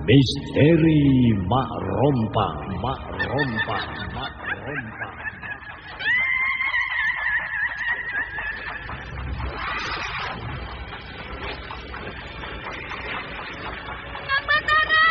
Misteri Mak Rompang, Mak Rompang, Mak Rompang. Kang Batara,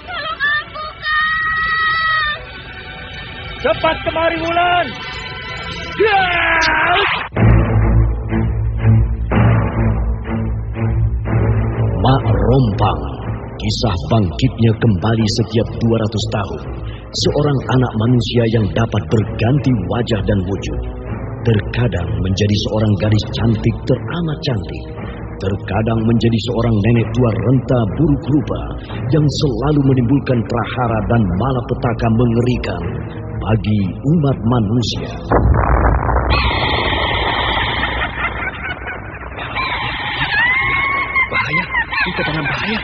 tolong aku, Kang. Cepat kemari, Wulan. Mak Rompang, kisah bangkitnya kembali setiap 200 tahun. Seorang anak manusia yang dapat berganti wajah dan wujud. Terkadang menjadi seorang gadis cantik teramat cantik. Terkadang menjadi seorang nenek tua renta buruk rupa yang selalu menimbulkan prahara dan malapetaka mengerikan bagi umat manusia. Bahaya, kita dalam bahaya.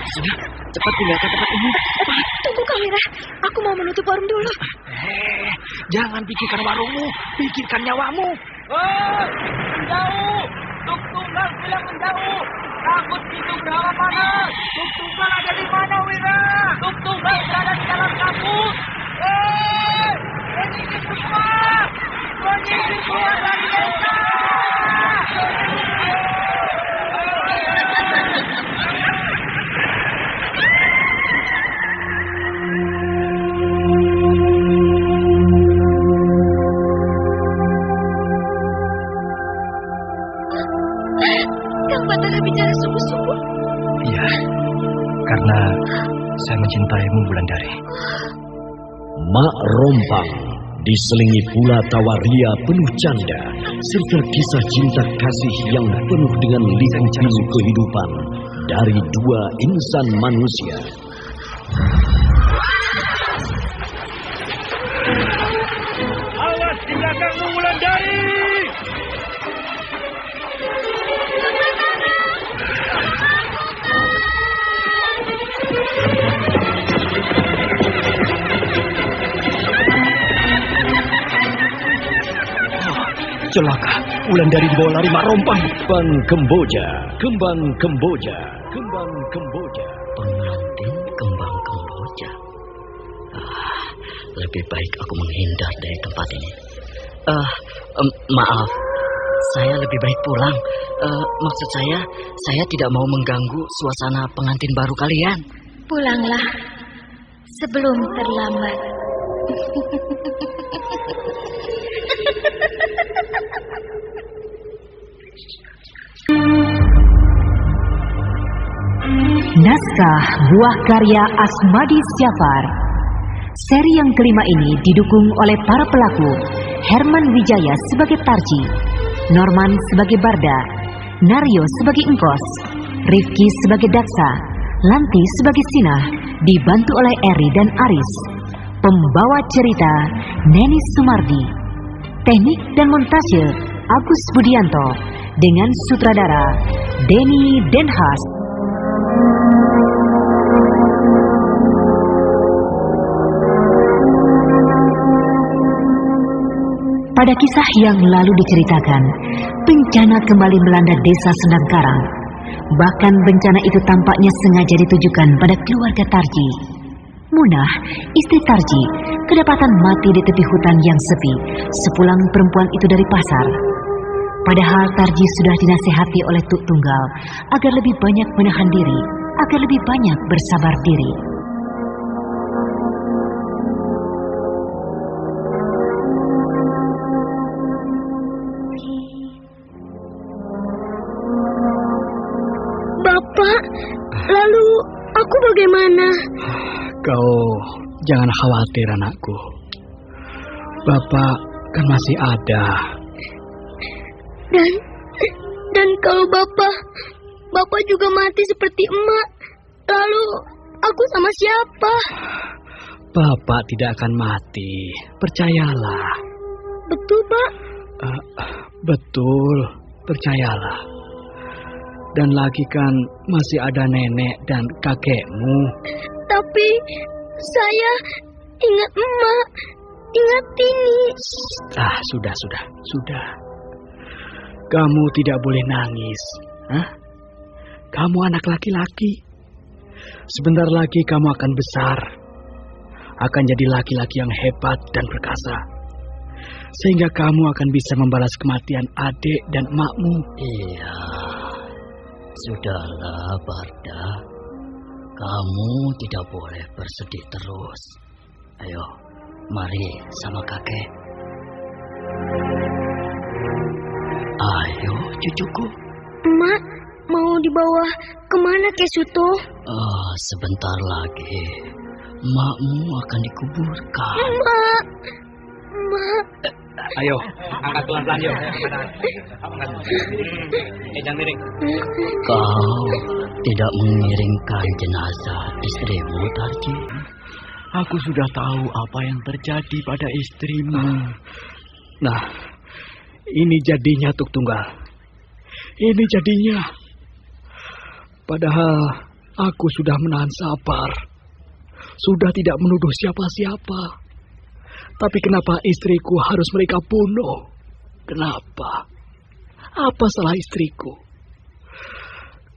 Sudah, cepat tinggalkan tempat ini. Tunggu, Kang Wira. Aku mau menutup warung dulu. Jangan pikirkan warungmu, pikirkan nyawamu. Menjauh! Tuk Tunggal bilang menjauh! Takut itu berapa mana? Tuk Tunggal ada di mana, Wira? Tuk Tunggal berada di dalam kabut. Menyingkir semua! Menyingkir keluar dari desa! Kang Batara bicara sungguh-sungguh. Iya, karena saya mencintaimu, Wulandari. Mak Rompang diselingi pula tawaria penuh canda serta kisah cinta kasih yang penuh dengan liku-liku kehidupan dari dua insan manusia. Awas di belakangmu, Wulandari! Celaka, Wulandari dibawa lari Mak Rompang. Kembang Kemboja, Kembang Kemboja, Kembang Kemboja. Pengantin Kembang Kemboja. Lebih baik aku menghindar dari tempat ini. Maaf, saya lebih baik pulang. Maksud saya tidak mau mengganggu suasana pengantin baru kalian. Pulanglah sebelum terlambat. Naskah buah karya Asmadi Syafar. Seri yang kelima ini didukung oleh para pelaku Herman Wijaya sebagai Tarji, Norman sebagai Barda, Naryo sebagai Engkos, Rifki sebagai Daksa, Lanti sebagai Sinah, dibantu oleh Eri dan Aris. Pembawa cerita Neni Sumardi. Teknik dan montase Agus Budianto dengan sutradara Denny Denhas. Pada kisah yang lalu diceritakan, bencana kembali melanda desa Sendangkarang. Bahkan bencana itu tampaknya sengaja ditujukan pada keluarga Tarji. Munah, istri Tarji, kedapatan mati di tepi hutan yang sepi sepulang perempuan itu dari pasar. Padahal Tarji sudah dinasehati oleh Tuk Tunggal agar lebih banyak menahan diri, agar lebih banyak bersabar diri. Bapak, lalu aku bagaimana? Kau jangan khawatir, anakku. Bapak kan masih ada. Dan kalau Bapak juga mati seperti emak, lalu aku sama siapa? Bapak tidak akan mati, percayalah. Betul, Pak? Betul, percayalah. Dan lagi kan masih ada nenek dan kakekmu. Tapi saya ingat emak, ingat ini. Sudah. Kamu tidak boleh nangis. Kamu anak laki-laki. Sebentar lagi kamu akan besar. Akan jadi laki-laki yang hebat dan perkasa. Sehingga kamu akan bisa membalas kematian adik dan emakmu. Iya, sudahlah Barda. Kamu tidak boleh bersedih terus. Ayo, mari sama kakek. Ayo, cucuku. Emak, mau dibawa kemana Kek Suto? Sebentar lagi, emakmu akan dikuburkan. Emak. Ayo, angkat pelan-pelan yuk. Jangan miring. Kau tidak mengiringkan jenazah istrimu, Tarji? Aku sudah tahu apa yang terjadi pada istrimu. Nah, ini jadinya Tuk Tunggal. Ini jadinya. Padahal aku sudah menahan sabar. Sudah tidak menuduh siapa-siapa. Tapi kenapa istriku harus mereka bunuh? Kenapa? Apa salah istriku?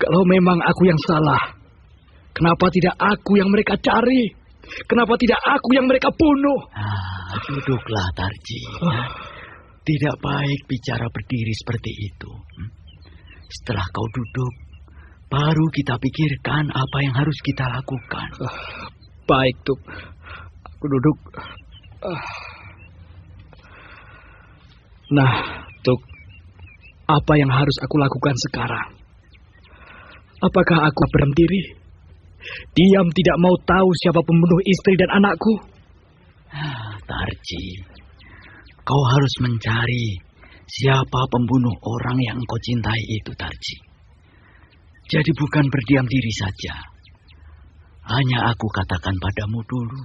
Kalau memang aku yang salah, kenapa tidak aku yang mereka cari? Kenapa tidak aku yang mereka bunuh? Duduklah, Tarji. Tidak baik bicara berdiri seperti itu. Setelah kau duduk, baru kita pikirkan apa yang harus kita lakukan. Baik, Tuk. Aku duduk. Nah, Tuk, apa yang harus aku lakukan sekarang? Apakah aku berhenti diri? Diam tidak mau tahu siapa pembunuh istri dan anakku? Tarji, kau harus mencari siapa pembunuh orang yang kau cintai itu, Tarji. Jadi bukan berdiam diri saja. Hanya aku katakan padamu dulu.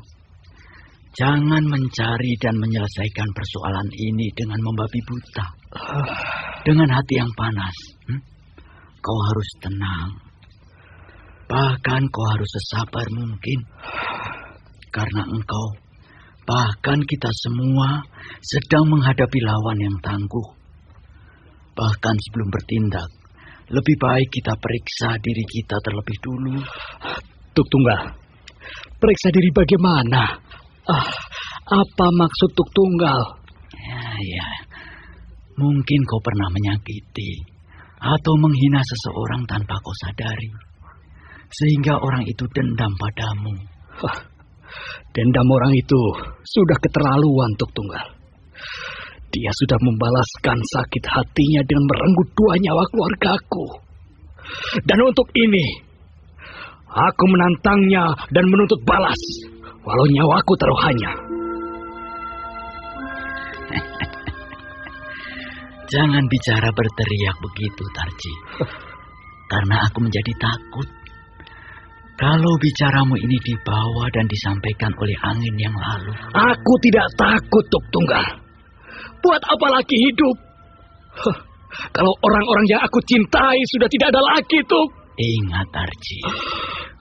Jangan mencari dan menyelesaikan persoalan ini dengan membabi buta. Dengan hati yang panas. Kau harus tenang. Bahkan kau harus sesabar mungkin. Karena engkau, bahkan kita semua sedang menghadapi lawan yang tangguh. Bahkan sebelum bertindak, lebih baik kita periksa diri kita terlebih dulu. Tuk Tunggal, periksa diri bagaimana? Apa maksud Tuk Tunggal? Ya, mungkin kau pernah menyakiti atau menghina seseorang tanpa kau sadari. Sehingga orang itu dendam padamu. Dendam orang itu sudah keterlaluan, Tuk Tunggal. Dia sudah membalaskan sakit hatinya dengan merenggut 2 nyawa keluargaku. Dan untuk ini, aku menantangnya dan menuntut balas, walau nyawaku taruhannya. Jangan bicara berteriak begitu, Tarji. Karena aku menjadi takut. Kalau bicaramu ini dibawa dan disampaikan oleh angin yang lalu. Aku tidak takut, Tuk Tunggal. Buat apa lagi hidup? Kalau orang-orang yang aku cintai sudah tidak ada lagi, Tuk. Ingat, Tarji.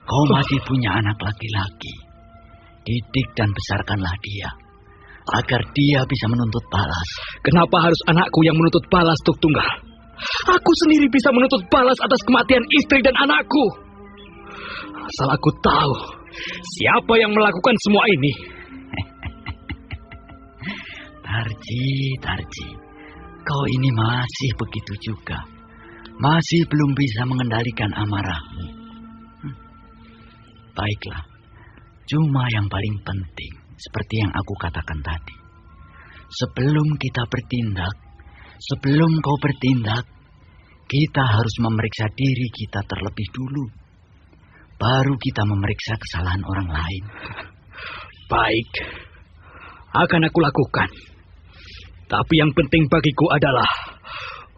Kau masih punya anak laki-laki. Didik dan besarkanlah dia. Agar dia bisa menuntut balas. Kenapa harus anakku yang menuntut balas, Tuk Tunggal? Aku sendiri bisa menuntut balas atas kematian istri dan anakku. Asal aku tahu siapa yang melakukan semua ini. Tarji, kau ini masih begitu juga. Masih belum bisa mengendalikan amarahmu. Baiklah, cuma yang paling penting, seperti yang aku katakan tadi. Sebelum kita bertindak, sebelum kau bertindak, kita harus memeriksa diri kita terlebih dulu. Baru kita memeriksa kesalahan orang lain. Baik, akan aku lakukan. Tapi yang penting bagiku adalah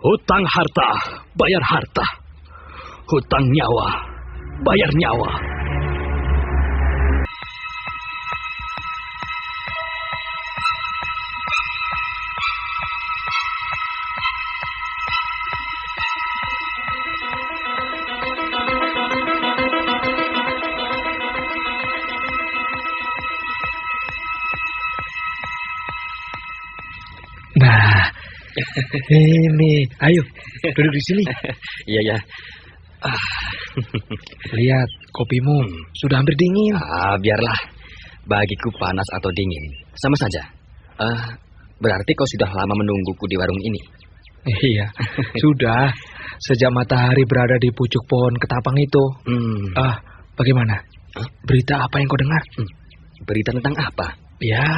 hutang harta, bayar harta. Hutang nyawa, bayar nyawa. Nah, ini, ayo duduk di sini. Iya. Lihat, kopimu sudah hampir dingin. Biarlah. Bagiku panas atau dingin, sama saja. Berarti kau sudah lama menungguku di warung ini. Iya, sudah. Sejak matahari berada di pucuk pohon ketapang itu. Bagaimana? Berita apa yang kau dengar? Berita tentang apa? Ya,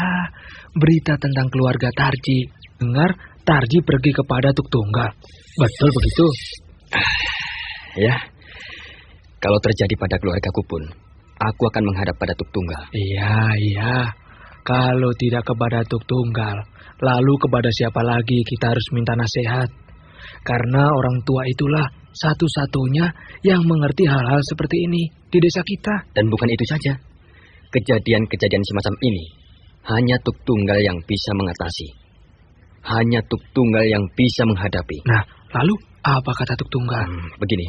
berita tentang keluarga Tarji. Dengar, Tarji pergi kepada Tuk Tunggal. Betul begitu? Ya, kalau terjadi pada keluargaku pun, aku akan menghadap pada Tuk Tunggal. Iya. Kalau tidak kepada Tuk Tunggal, lalu kepada siapa lagi kita harus minta nasihat? Karena orang tua itulah satu-satunya yang mengerti hal-hal seperti ini di desa kita. Dan bukan itu saja. Kejadian-kejadian semacam ini hanya Tuk Tunggal yang bisa mengatasi. Hanya Tuk Tunggal yang bisa menghadapi. Nah, lalu apa kata Tuk Tunggal? Begini,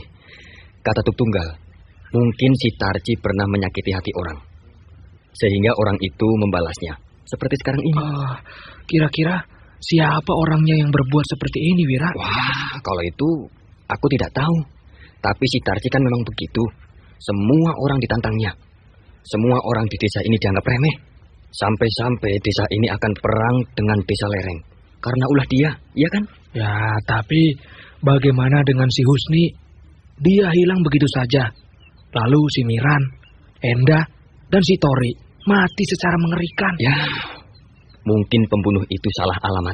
kata Tuk Tunggal, mungkin si Tarji pernah menyakiti hati orang, sehingga orang itu membalasnya, seperti sekarang ini. Kira-kira siapa orangnya yang berbuat seperti ini, Wira? Wah, kalau itu aku tidak tahu. Tapi si Tarji kan memang begitu. Semua orang ditantangnya. Semua orang di desa ini dianggap remeh. Sampai-sampai desa ini akan perang dengan desa lereng. Karena ulah dia, iya kan? Ya, tapi bagaimana dengan si Husni? Dia hilang begitu saja. Lalu si Miran, Enda, dan si Tori mati secara mengerikan. Ya, mungkin pembunuh itu salah alamat.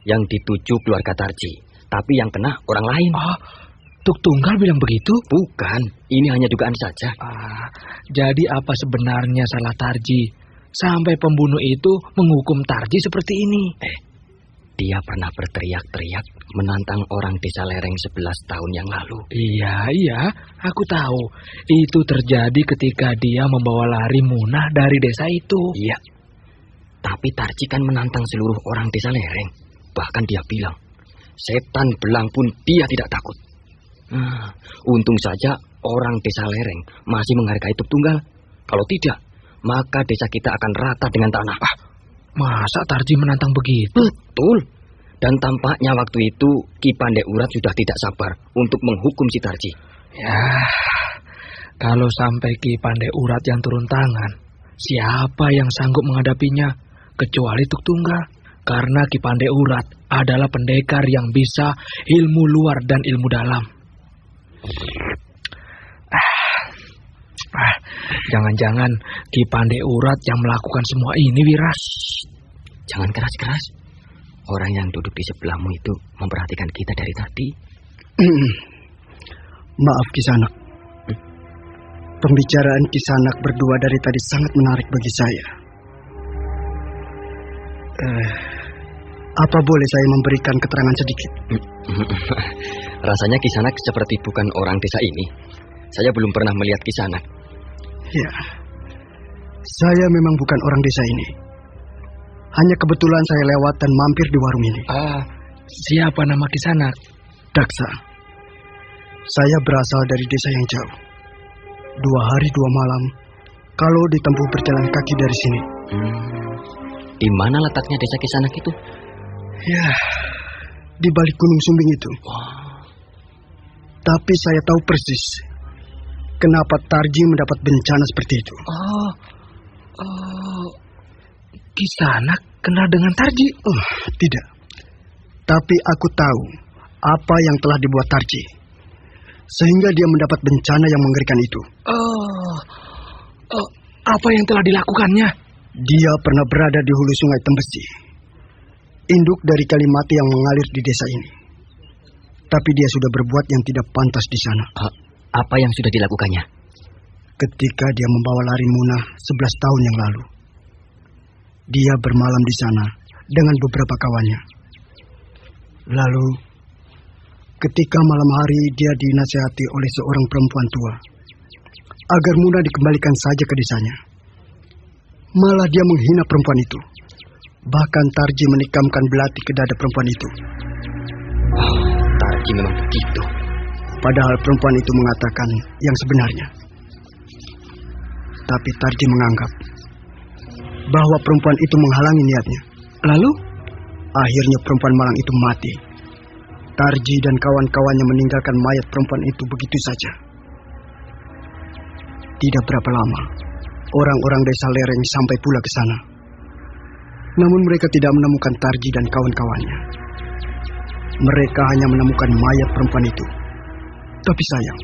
Yang dituju keluarga Tarji, tapi yang kena orang lain. Tuk Tunggal bilang begitu? Bukan, ini hanya dugaan saja. Jadi apa sebenarnya salah Tarji sampai pembunuh itu menghukum Tarji seperti ini? Dia pernah berteriak-teriak menantang orang desa lereng 11 tahun yang lalu. Iya, aku tahu. Itu terjadi ketika dia membawa lari Munah dari desa itu. Iya, tapi Tarji kan menantang seluruh orang desa lereng. Bahkan dia bilang, setan belang pun dia tidak takut. Untung saja orang desa lereng masih menghargai Tuk Tunggal. Kalau tidak, maka desa kita akan rata dengan tanah. Masa Tarji menantang begitu? Betul. Dan tampaknya waktu itu Ki Pandai Urat sudah tidak sabar untuk menghukum si Tarji. Ya, kalau sampai Ki Pandai Urat yang turun tangan, siapa yang sanggup menghadapinya kecuali Tuk Tunggal? Karena Ki Pandai Urat adalah pendekar yang bisa ilmu luar dan ilmu dalam. Jangan-jangan Ki Pandai Urat yang melakukan semua ini, Wira? Jangan keras-keras. Orang yang duduk di sebelahmu itu memperhatikan kita dari tadi. Maaf Kisanak. Pembicaraan Kisanak berdua dari tadi sangat menarik bagi saya. Apa boleh saya memberikan keterangan sedikit? Rasanya Kisanak seperti bukan orang desa ini. Saya belum pernah melihat Kisanak. Ya, saya memang bukan orang desa ini. Hanya kebetulan saya lewat dan mampir di warung ini. Siapa nama Kisanak? Daksa. Saya berasal dari desa yang jauh. 2 hari 2 malam kalau ditempuh berjalan kaki dari sini. Di mana letaknya desa Kisanak itu? Ya, di balik Gunung Sumbing itu. Tapi saya tahu persis kenapa Tarji mendapat bencana seperti itu. Kisanak kenal dengan Tarji? Tidak. Tapi aku tahu apa yang telah dibuat Tarji, sehingga dia mendapat bencana yang mengerikan itu. Apa yang telah dilakukannya? Dia pernah berada di hulu sungai Tembesi, induk dari Kalimati yang mengalir di desa ini. Tapi dia sudah berbuat yang tidak pantas di sana. Apa yang sudah dilakukannya? Ketika dia membawa lari Munah 11 tahun yang lalu, dia bermalam di sana dengan beberapa kawannya. Lalu, ketika malam hari dia dinasihati oleh seorang perempuan tua agar Munah dikembalikan saja ke desanya. Malah dia menghina perempuan itu. Bahkan Tarji menikamkan belati ke dada perempuan itu. Tarji memang begitu. Padahal perempuan itu mengatakan yang sebenarnya. Tapi Tarji menganggap bahwa perempuan itu menghalangi niatnya. Lalu? Akhirnya perempuan malang itu mati. Tarji dan kawan-kawannya meninggalkan mayat perempuan itu begitu saja. Tidak berapa lama, orang-orang desa lereng sampai pula ke sana. Namun mereka tidak menemukan Tarji dan kawan-kawannya. Mereka hanya menemukan mayat perempuan itu. Tapi sayang,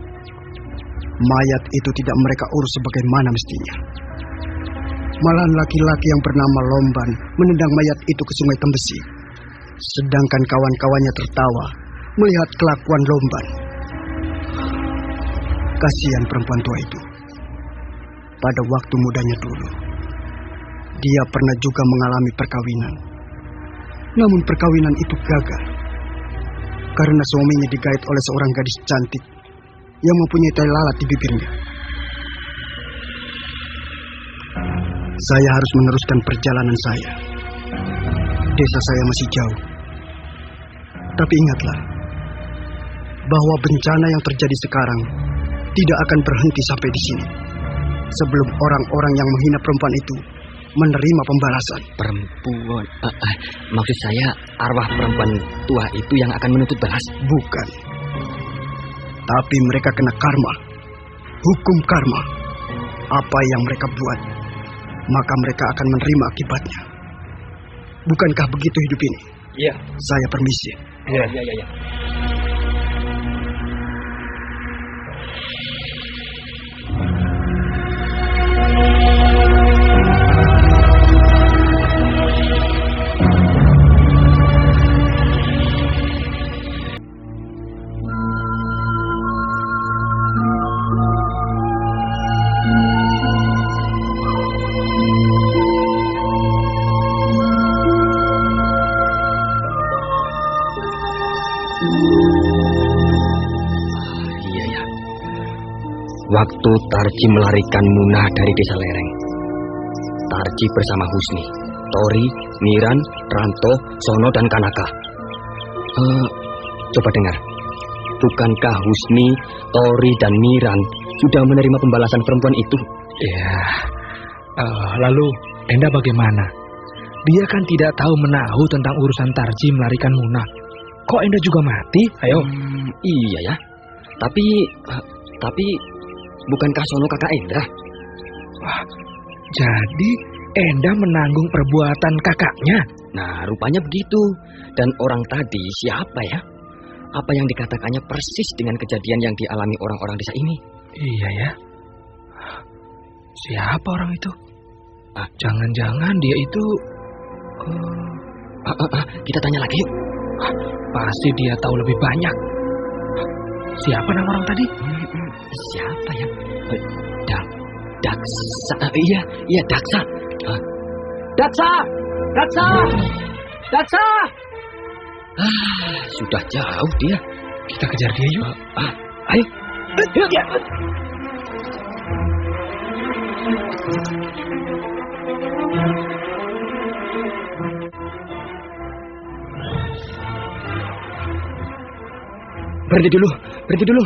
mayat itu tidak mereka urus sebagaimana mestinya. Malahan laki-laki yang bernama Lomban menendang mayat itu ke Sungai Tembesi. Sedangkan kawan-kawannya tertawa melihat kelakuan Lomban. Kasihan perempuan tua itu. Pada waktu mudanya dulu, dia pernah juga mengalami perkawinan. Namun perkawinan itu gagal karena suaminya digait oleh seorang gadis cantik yang mempunyai tai lalat di bibirnya. Saya harus meneruskan perjalanan saya. Desa saya masih jauh. Tapi ingatlah, bahwa bencana yang terjadi sekarang tidak akan berhenti sampai di sini. Sebelum orang-orang yang menghina perempuan itu menerima pembalasan. Perempuan? Maksud saya arwah perempuan tua itu yang akan menuntut balas? Bukan. Tapi mereka kena karma. Hukum karma. Apa yang mereka buat, maka mereka akan menerima akibatnya. Bukankah begitu hidup ini? Iya. Saya permisi. Iya. Waktu Tarji melarikan Munah dari desa lereng, Tarji bersama Husni, Tori, Miran, Ranto, Sono, dan Kanaka. Coba dengar. Bukankah Husni, Tori, dan Miran sudah menerima pembalasan perempuan itu? Ya. Lalu Enda bagaimana? Dia kan tidak tahu menahu tentang urusan Tarji melarikan Munah. Kok Enda juga mati? Ayo. Iya ya. Tapi bukankah Sono kakak Enda? Wah, jadi Enda menanggung perbuatan kakaknya? Nah, rupanya begitu. Dan orang tadi siapa ya? Apa yang dikatakannya persis dengan kejadian yang dialami orang-orang desa ini? Iya ya. Siapa orang itu? Jangan-jangan dia itu... Kita tanya lagi yuk. Pasti dia tahu lebih banyak. Siapa nama orang tadi? Siapa ya? Daksa. Iya Daksa. Daksa. Sudah jauh dia. Kita kejar dia yuk. Ayo. Berhenti dulu.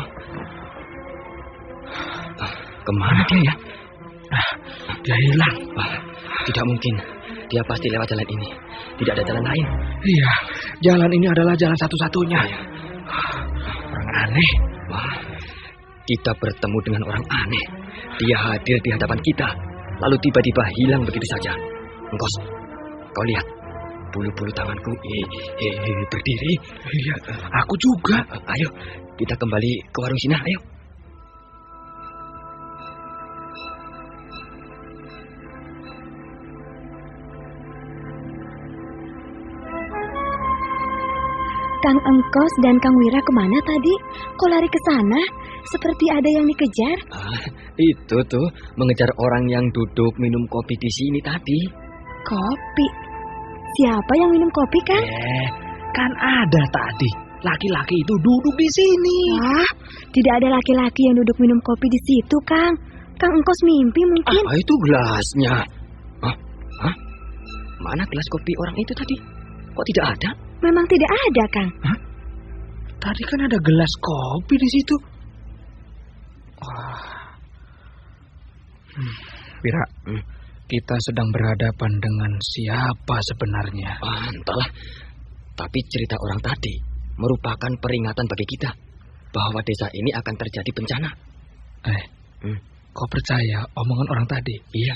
Kemana dia ya? Dia hilang. Tidak mungkin. Dia pasti lewat jalan ini. Tidak ada jalan lain. Iya, jalan ini adalah jalan satu-satunya. Orang aneh. Kita bertemu dengan orang aneh. Dia hadir di hadapan kita, lalu tiba-tiba hilang begitu saja. Engkos, kau lihat. Bulu-bulu tanganku berdiri. Iya, aku juga. Ayo, kita kembali ke warung Sina, ayo. Kang Engkos dan Kang Wira kemana tadi? Kok lari ke sana? Seperti ada yang dikejar. Itu tuh, mengejar orang yang duduk minum kopi di sini tadi. Kopi? Siapa yang minum kopi, Kang? Kan ada tadi. Laki-laki itu duduk di sini. Wah, tidak ada laki-laki yang duduk minum kopi di situ, Kang. Kang Engkos mimpi mungkin. Itu gelasnya. Mana gelas kopi orang itu tadi? Kok tidak ada? Memang tidak ada, Kang. Tadi kan ada gelas kopi di situ. Wira, kita sedang berhadapan dengan siapa sebenarnya? Entahlah. Tapi cerita orang tadi, merupakan peringatan bagi kita bahwa desa ini akan terjadi bencana. Kau percaya omongan orang tadi? Iya.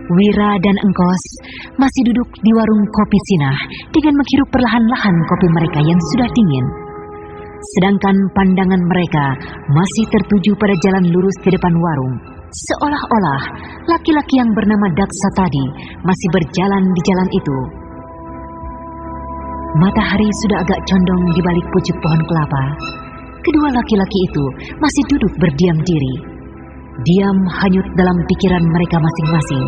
Wira dan Engkos masih duduk di warung kopi Sinah dengan menghirup perlahan-lahan kopi mereka yang sudah dingin. Sedangkan pandangan mereka masih tertuju pada jalan lurus di depan warung. Seolah-olah laki-laki yang bernama Daksa tadi masih berjalan di jalan itu. Matahari sudah agak condong di balik pucuk pohon kelapa. Kedua laki-laki itu masih duduk berdiam diri. Diam hanyut dalam pikiran mereka masing-masing.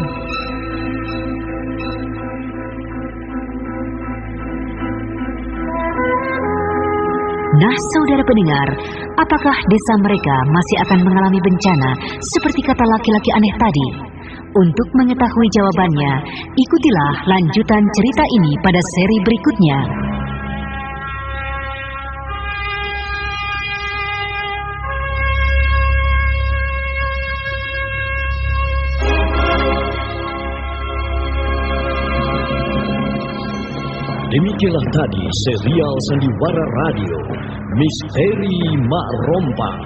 Nah, saudara pendengar, apakah desa mereka masih akan mengalami bencana seperti kata laki-laki aneh tadi? Untuk mengetahui jawabannya, ikutilah lanjutan cerita ini pada seri berikutnya. Demikianlah tadi serial Sandiwara Radio Misteri Mak Rompang,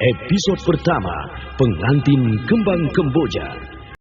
episode pertama, Pengantin Kembang Kemboja.